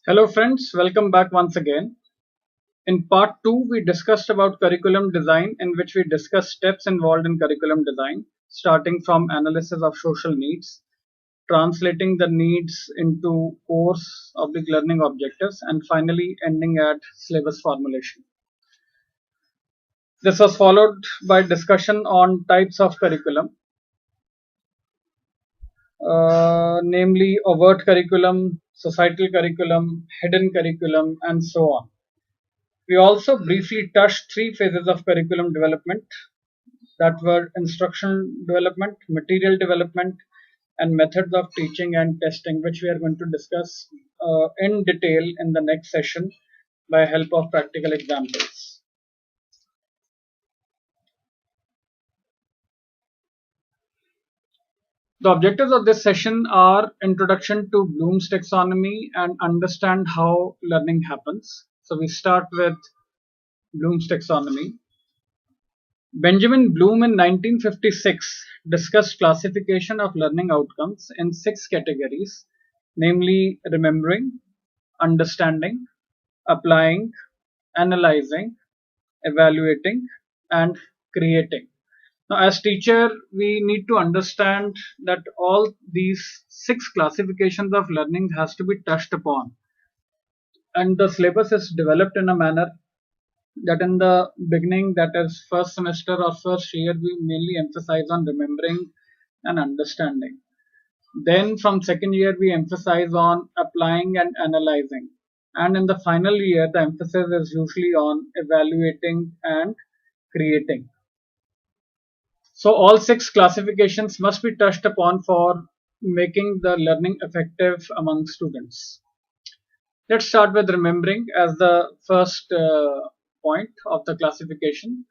Hello friends, welcome back once again. In part 2, we discussed about curriculum design in which we discussed steps involved in curriculum design, starting from analysis of social needs, translating the needs into course object learning objectives, and finally ending at syllabus formulation. This was followed by discussion on types of curriculum, namely overt curriculum, societal curriculum, hidden curriculum, and so on. We also briefly touched three phases of curriculum development that were instruction development, material development, and methods of teaching and testing, which we are going to discuss in detail in the next session by help of practical examples. The objectives of this session are introduction to Bloom's taxonomy and understand how learning happens. So we start with Bloom's taxonomy. Benjamin Bloom in 1956 discussed classification of learning outcomes in six categories, namely remembering, understanding, applying, analyzing, evaluating, and creating. Now, as teacher, we need to understand that all these six classifications of learning has to be touched upon, and the syllabus is developed in a manner that in the beginning, that is first semester or first year, we mainly emphasize on remembering and understanding. Then from second year, we emphasize on applying and analyzing. And in the final year, the emphasis is usually on evaluating and creating. So all six classifications must be touched upon for making the learning effective among students. Let's start with remembering as the first point of the classification.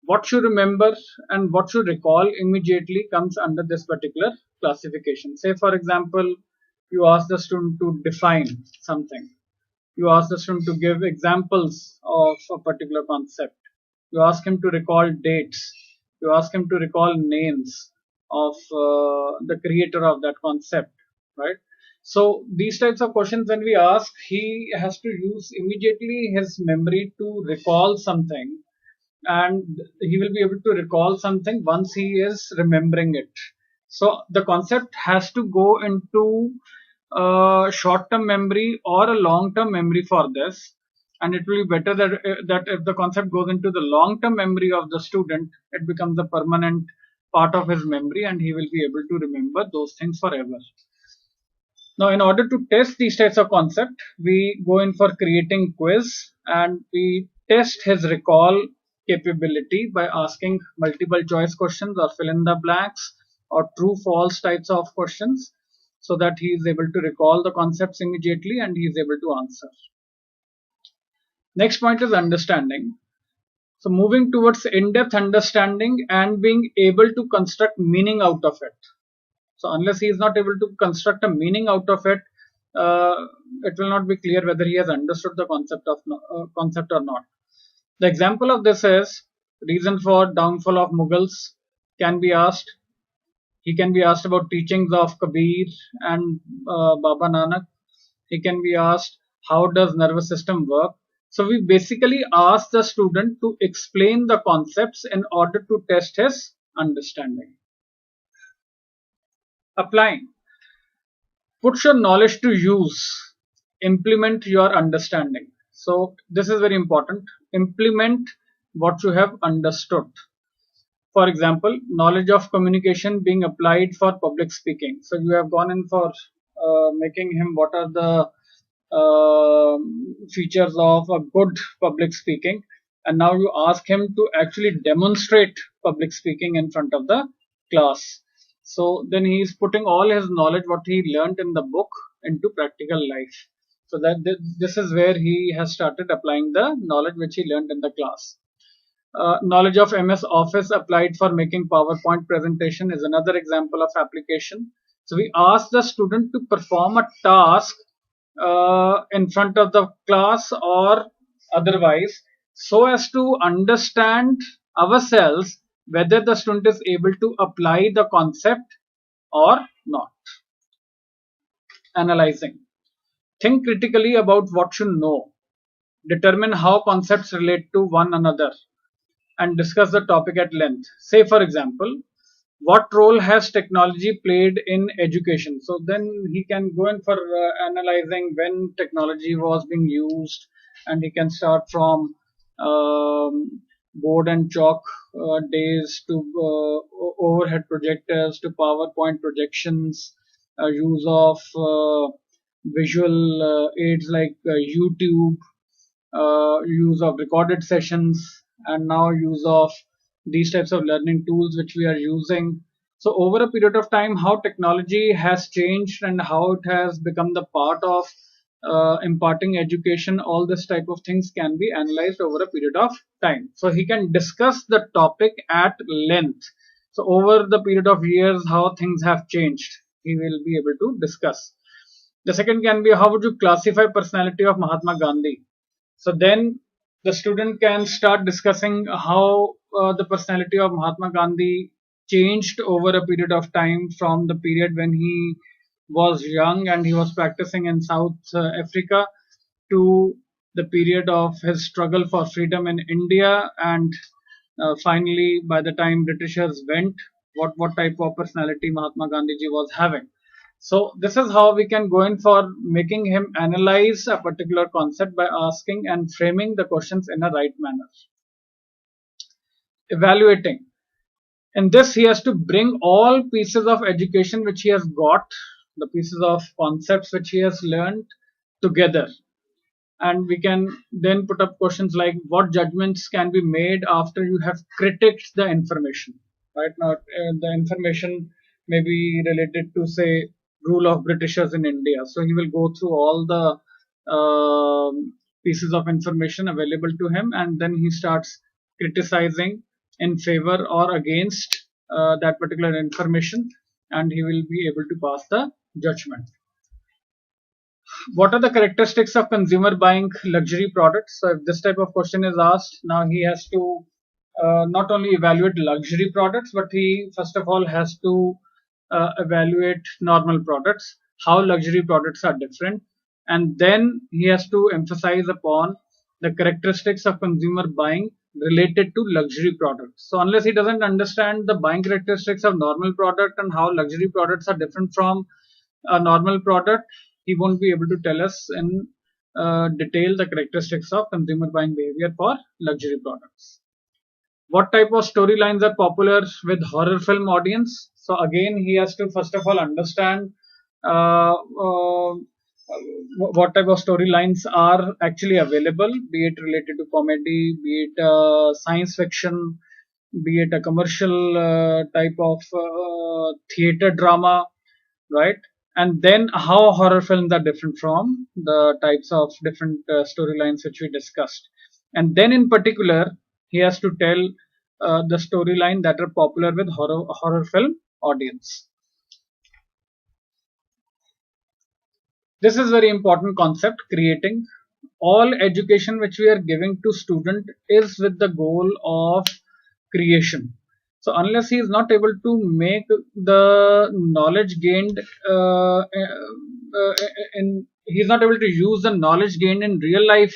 What you remember and what you recall immediately comes under this particular classification. Say, for example, you ask the student to define something. You ask the student to give examples of a particular concept. You ask him to recall dates. You ask him to recall names of the creator of that concept, right? So these types of questions, when we ask, he has to use immediately his memory to recall something, and he will be able to recall something once he is remembering it. So the concept has to go into short-term memory or a long-term memory for this, and it will be better that if the concept goes into the long-term memory of the student, it becomes a permanent part of his memory, and he will be able to remember those things forever. Now, in order to test these types of concept, we go in for creating quiz, and we test his recall capability by asking multiple choice questions or fill in the blanks or true false types of questions, so that he is able to recall the concepts immediately and he is able to answer. Next point is understanding. So moving towards in-depth understanding and being able to construct meaning out of it. So unless he is not able to construct a meaning out of it, it will not be clear whether he has understood the concept or not. The example of this is reason for downfall of Mughals can be asked. He can be asked about teachings of Kabir and Baba Nanak. He can be asked how does nervous system work. So we basically ask the student to explain the concepts in order to test his understanding. Applying. Put your knowledge to use. Implement your understanding. So this is very important. Implement what you have understood. For example, knowledge of communication being applied for public speaking. So you have gone in for making him what are the features of a good public speaking, and now you ask him to actually demonstrate public speaking in front of the class. So then he is putting all his knowledge, what he learned in the book, into practical life. So that this is where he has started applying the knowledge which he learned in the class. Knowledge of MS Office applied for making PowerPoint presentation is another example of application. So we ask the student to perform a task in front of the class or otherwise, so as to understand ourselves whether the student is able to apply the concept or not. Analyzing. Think critically about what you know. Determine how concepts relate to one another and discuss the topic at length. Say, for example, what role has technology played in education? So then he can go in for analyzing when technology was being used, and he can start from board and chalk days to overhead projectors to PowerPoint projections, use of visual aids like YouTube, use of recorded sessions, and now use of these types of learning tools which we are using. So over a period of time, how technology has changed and how it has become the part of imparting education, all this type of things can be analyzed over a period of time. So he can discuss the topic at length. So over the period of years, how things have changed, he will be able to discuss. The second can be, how would you classify personality of Mahatma Gandhi? So then the student can start discussing how the personality of Mahatma Gandhi changed over a period of time, from the period when he was young and he was practicing in South Africa to the period of his struggle for freedom in India, and finally by the time Britishers went, what type of personality Mahatma Gandhiji was having. So this is how we can go in for making him analyze a particular concept by asking and framing the questions in a right manner. Evaluating. In this, he has to bring all pieces of education which he has got, the pieces of concepts which he has learned together. And we can then put up questions like, what judgments can be made after you have critiqued the information. Right now, the information may be related to, say, rule of Britishers in India. So he will go through all the pieces of information available to him, and then he starts criticizing in favor or against that particular information, and he will be able to pass the judgment. What are the characteristics of consumer buying luxury products? So if this type of question is asked, now he has to not only evaluate luxury products, but he first of all has to evaluate normal products, how luxury products are different, and then he has to emphasize upon the characteristics of consumer buying related to luxury products. So unless he doesn't understand the buying characteristics of normal product and how luxury products are different from a normal product, he won't be able to tell us in detail the characteristics of consumer buying behavior for luxury products. What type of storylines are popular with horror film audience? So again, he has to first of all understand what type of storylines are actually available, be it related to comedy, be it science fiction, be it a commercial type of theater drama, right? And then how horror films are different from the types of different storylines which we discussed. And then in particular, he has to tell the storyline that are popular with horror film audience. This is very important concept. Creating all education which we are giving to student is with the goal of creation. So unless he is not able to make the knowledge gained he is not able to use the knowledge gained in real life,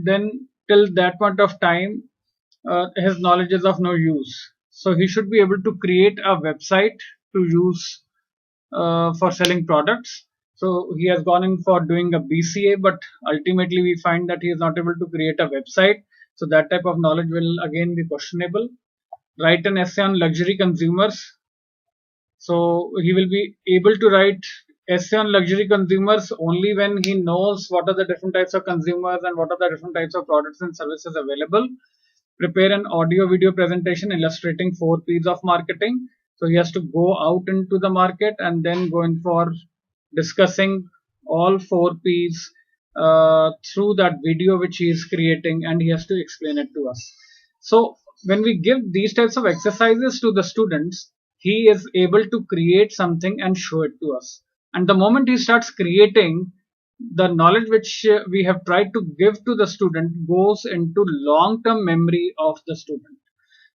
then till that point of time his knowledge is of no use. So he should be able to create a website to use for selling products. So he has gone in for doing a BCA, but ultimately we find that he is not able to create a website. So that type of knowledge will again be questionable. Write an essay on luxury consumers. So he will be able to write essay on luxury consumers only when he knows what are the different types of consumers and what are the different types of products and services available. Prepare an audio video presentation illustrating 4 P's of marketing. So he has to go out into the market and then go in for discussing all 4 P's through that video which he is creating, and he has to explain it to us. So when we give these types of exercises to the students, he is able to create something and show it to us. And the moment he starts creating, the knowledge which we have tried to give to the student goes into long-term memory of the student.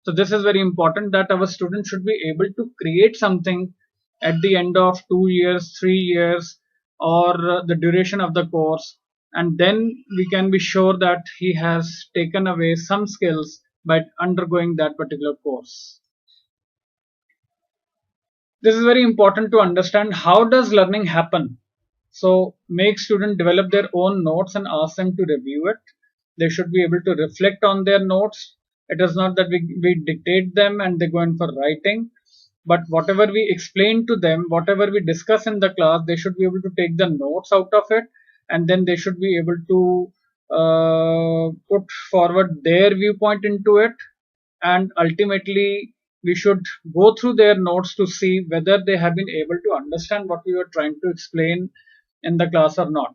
So this is very important, that our student should be able to create something at the end of 2 years, 3 years, or the duration of the course, and then we can be sure that he has taken away some skills by undergoing that particular course. This is very important to understand how does learning happen. So make students develop their own notes and ask them to review it. They should be able to reflect on their notes. It is not that we dictate them and they go in for writing, but whatever we explain to them, whatever we discuss in the class, they should be able to take the notes out of it, and then they should be able to put forward their viewpoint into it, and ultimately we should go through their notes to see whether they have been able to understand what we were trying to explain in the class or not.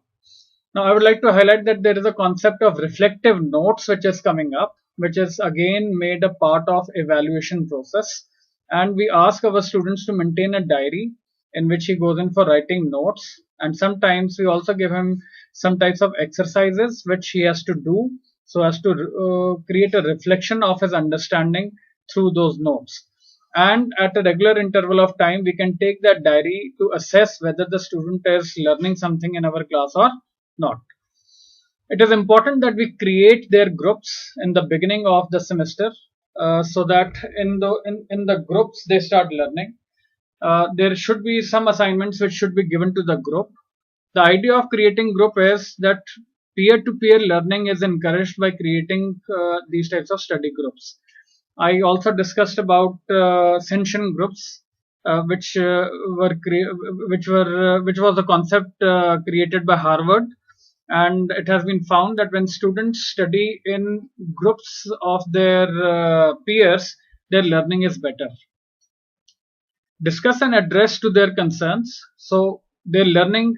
Now, I would like to highlight that there is a concept of reflective notes which is coming up, which is again made a part of evaluation process. And we ask our students to maintain a diary in which he goes in for writing notes. And sometimes we also give him some types of exercises which he has to do so as to create a reflection of his understanding through those notes. And at a regular interval of time, we can take that diary to assess whether the student is learning something in our class or not. It is important that we create their groups in the beginning of the semester, so that in the groups they start learning. There should be some assignments which should be given to the group. The idea of creating group is that peer-to-peer learning is encouraged by creating these types of study groups. I also discussed about Senshin groups, which was a concept created by Harvard, and it has been found that when students study in groups of their peers, their learning is better. Discuss and address to their concerns. So their learning,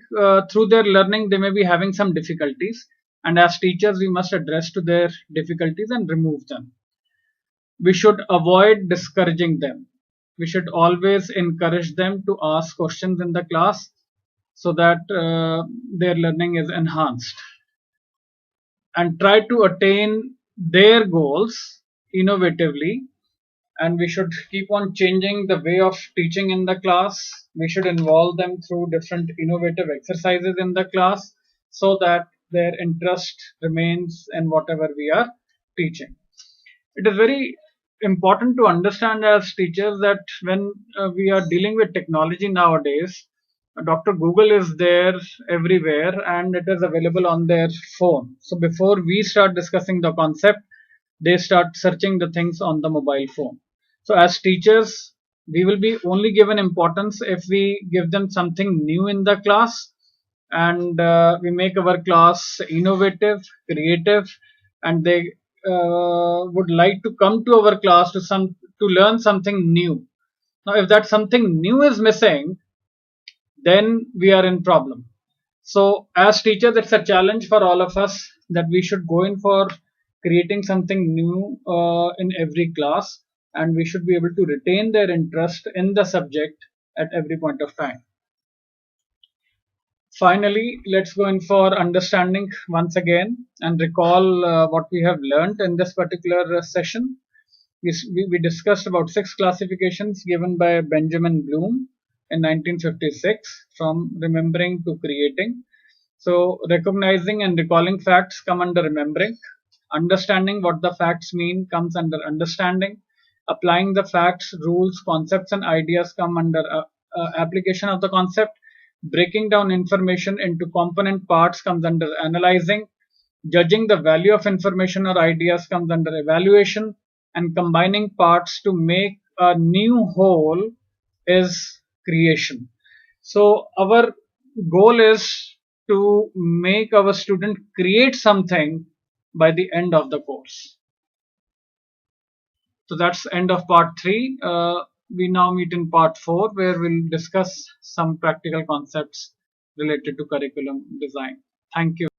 through their learning, they may be having some difficulties, and as teachers, we must address to their difficulties and remove them. We should avoid discouraging them. We should always encourage them to ask questions in the class so that their learning is enhanced, and try to attain their goals innovatively. And we should keep on changing the way of teaching in the class. We should involve them through different innovative exercises in the class so that their interest remains in whatever we are teaching. It is very important to understand as teachers that when we are dealing with technology nowadays, Dr. Google is there everywhere and it is available on their phone. So before we start discussing the concept, they start searching the things on the mobile phone. So as teachers, we will be only given importance if we give them something new in the class, and we make our class innovative, creative, and they would like to come to our class to learn something new. Now, if that something new is missing, then we are in problem. So as teachers, it's a challenge for all of us that we should go in for creating something new in every class, and we should be able to retain their interest in the subject at every point of time. Finally, let's go in for understanding once again and recall what we have learned in this particular session. We discussed about 6 classifications given by Benjamin Bloom in 1956, from remembering to creating. So recognizing and recalling facts come under remembering. Understanding what the facts mean comes under understanding. Applying the facts, rules, concepts and ideas come under application of the concept. Breaking down information into component parts comes under analyzing. Judging the value of information or ideas comes under evaluation. And combining parts to make a new whole is creation. So our goal is to make our student create something by the end of the course. So that's end of part 3. We now meet in part 4, where we'll discuss some practical concepts related to curriculum design. Thank you.